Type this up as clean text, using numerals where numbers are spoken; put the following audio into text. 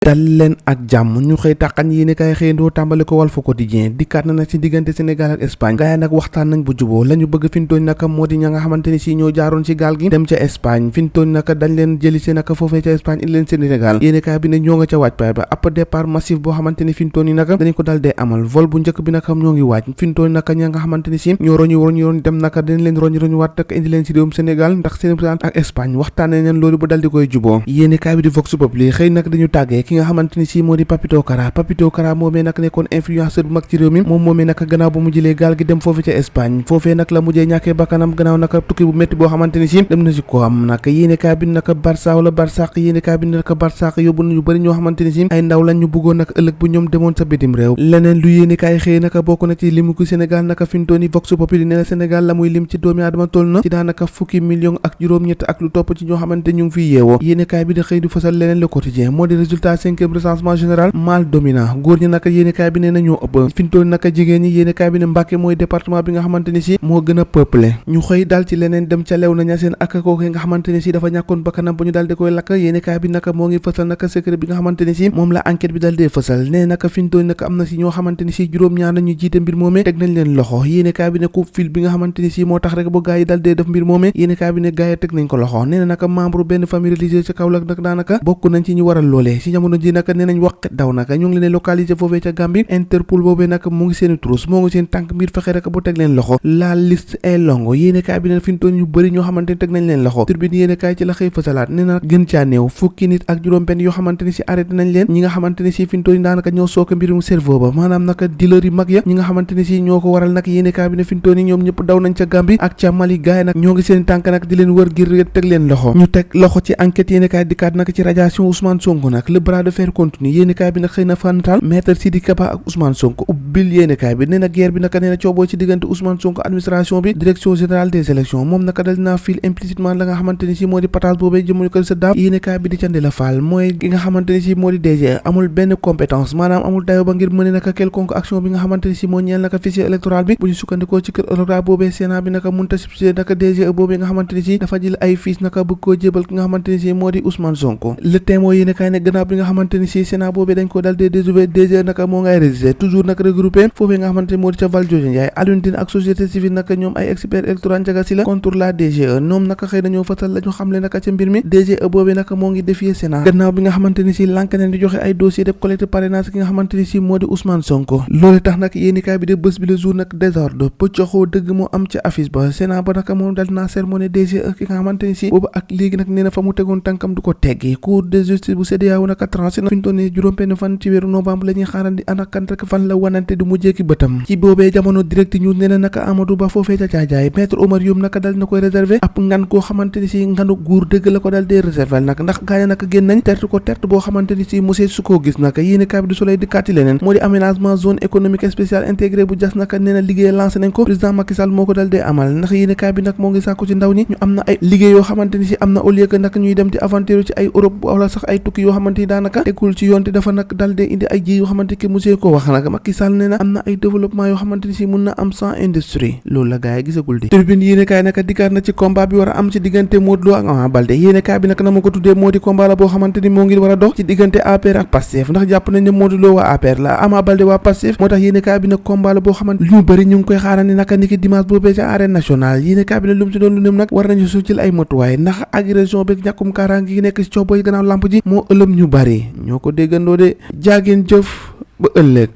dal leen ak jàmm ñu xëy tàqan yéene kaay xëyandoo tàmbali ko Walf Quotidien dikkaat na nag ci diggante Sénégal ak Espagne gaay nag waxtaan nañ bu juboo la ñu bëgg fintooñ naka moo di ña nga xamante ni si ñoo jaaroon ci gaal gi dem ca Espagne fintooñ naka dañ leen jëli si naka foofee ca Espagne indi leen Sénégal yéene kaay bi ne ñoo nga ca waaj paay ba ab départ massif boo xamante ni fintooñ yi naka dañu ko dal dee amal vol bu njëkk bi naka ñoo ngi waaj fintooñ naka ña nga xamante ni si ñoo roñu dem naka dañ leen roñu waat naka indi leen si réewum Sénégal ndax Sénégal ak Espagne waxtaanee nañ loolu bu dal di koy juboo yéene kaay bi di Vox Populi xëy nag dañu tàggee ki nga xamante ni si moo di Papito Kara moomee nag nekkoon influenceur bu mag ci réew mi moom moomee nag gannaaw ba mu jëlee gaal gi dem foofu ca Espagne foofee nag la mujjee ñàkkee bakkanam gannaaw nag tukki bu métti boo xamante ni si dem na si ko am nag yéenekaay bi nag Barça wala Barsaq yéenekaay bi nag Barsaq yóbbu nañu bëri ñoo xamante ni si ay ndaw lañ ñu bëggoon nag ëllëg bu ñoom demoon sa bitim réew leneen lu yéenekaay xëy nag bokk na ci limu ko Sénégal nag fintooni Vox Populi nee na Sénégal la muy lim ci doomi aadama toll na ci daanaka fukki million ak juróom-ñett ak lu topp ci ñoo xamante ñu ngi fiy yeewoo yéenekaay bi di xëy di fësal leneen Le Quotidien moo di résultat cinquième recensement général mal dominant góor ñi naka yéenekaay bi ne nañoo ëpp fintoon naka jigéen ñi yéenekaay bi ne Mbàkke mooy département bi nga xamante ni si moo gën a peuplé ñu xëy dal ci leneen dem ca lew na ñaseen ak kooke nga xamante ni si dafa ñàkkoon bakkanam ba ñu daal di koy lakk yéenekaay bi naka moo ngi fësal naka secret bi nga xamante ni si moom la enquête bi dal dee fësal ne naka fintoon naka am na si ñoo xamante ni si juróom-ñaar nañu jiite mbir moomee teg nañ leen loxo yéenekaay bi ne coup fil bi nga xamante ni si moo tax rek ba gaa yi dal dee def mbir moomee yéenekaay bi ne gaa yi teg nañ ko loxo nee na naka membre benn famille religieuse ca Kaolack nag daanaka bokk nañ ci ñu waral loolee si jamono ji naka nee nañ waqet daw naka ñu ngi leen localisé foofee ca Gambie Interpol boobee nag mu ngi seen trousse moo ngi seen tànk mbir fexe rek bu teg leen loxo la liste est longue yéenekaay bi ne fintoon ñu bëri ñoo xamante ni teg nañ leen loxo Tribune yéenekaay ci la xëy fësalaat nee na gën caa néew fukki nit ak juróom-benn yoo xamante ni si arrêté nañ leen ñi nga xamante ni si fintoon yi daanaka ñoo sooke mbirum cerveau ba maanaam naka dealer yi mag ya ñi nga xamante ni si ñoo ko waral nag yéenekaay bi ne fintoon yi ñoom ñëpp daw nañ ca Gambie ak ca Mali gaay nag ñoo ngi seen tànk nag di leen wër ngir teg leen loxo ñu teg loxo ci enquête yéenekaay dikkaat nag ci radiation Ousmane Sonko nag le bras de fer continue yéenekaay bi nag xëy na fànnatal maître Sidiki Kaba ak Ousmane Sonko ubbil yéenekaay bi nee na guerre bi naka nee na cooboo ci diggante Ousmane Sonko administration bi direction générale des élections moom naka dal dinaa fil implicitement la nga xamante ni si moo di patage boobee jëmuñu ko sa daaf yéenekaay bi di candi la faal mooy gi nga xamante ni si moo di DG amul benn compétence maanaam amul dayo ba ngir mëne naka quelconque action bi nga xamante ni si moo ñeel naka fichier électoral bi bu ñu sukkandikoo ci kër électoral boobee Sénat bi naka munta substituer naka DG boobee nga xamante ni si dafa jël ay fiches naka bëgg koo jébal ki nga xamante ni si moo di Ousmane Sonko le Témoin yéenekaay ne gannaaw bi nga xamante ni si Sénat boobee dañ ko dal dee déjouer DG naka moo ngay résister toujours nag regroupé foofee nga xamante ni moo di ca Valdiodio Ndiaye Alioune Tine ak société civile naka ñoom ay expert électoral njaga si la contre la DGE ñoom naka xëy nañoo fasal la ñu xamle naka ca mbir mi DGE boobee naka moo ngi défier Sénat gannaaw bi nga xamante ni si lànk nañ di joxe ay dossier def collecte parrainage ki nga xamante ni si moo di Ousmane Sonko loolu tax nag yéenekaay bi de bés bi le jour nag désordre pëccoxoo dëgg moo am ca affiche ba Sénat ba naka moom dal dinaa sermoné DGE ki nga xamante ni si boobu ak léegi nag nee na fa mu tegoon tànkam du ko teggi cour de justice bu CEDEAO naka tranché na fi ñu toll nii juróom-benn fan ci weeru novembre la ñuy xaarandi ana kan rek fan la wanante di mujjee ki bëtam ci boobee jamono direct news nee na naka Amadou Ba foofee ca caajaay maître Omar Youm naka dal na koy réservé ab ngan koo xamante ni si nganu guur dëgg la ko dal dee réservé nag ndax gaaña naka génn nañ terte ko terte boo xamante ni si monsieur su ko gis naka yéenekaay bi du Soleil di kàtti leneen moo di aménagement zone économique spéciale intégré bu jas naka nee na liggéey lancé nañ ko président Macky Sall moo ko dal dee amal ndax yéenekaay bi nag moo ngi sàkku ci ndaw ñi ñu am na ay liggéey yoo xamante ni si am na au lieu que nag ñuy dem di aventure ci ay Europe wala sax ay tukki yoo xamante ni daanaka teggul ci yoon te dafa nag dal dee indi ay ji yoo xamante ki monsieur ko wax nag Macky Sall nee na am na ay développement yoo xamante ni si mun na am sans industrie loolu la gars yi gisagul di Tribune yéenekaay naka dikkaat na ci combat bi war a am ci diggante Modou Lo ak Ama Baldé yéenekaay bi nag na ma ko tuddee moo di combat la boo xamante ni moo ngi war a dox ci diggante APR ak Pastef ndax jàpp nañ ne Modou Lo waa APR la Ama Baldé waa Pastef moo tax yéenekaay bi nag combat la boo xamante lu bëri ñu ngi koy xaarandi naka niki dimanche boobee ca arène nationale yéenekaay bi nag lu mu ci doon lu nem nag war nañu su ci ay motuwaay ndax agression beeg ñàkkum kaaraange gi nekk ci cooboy gannaaw lamp ji moo ëlëm ñu bëri ñoo ko déggandoo de jaageen jëf ba ëllëg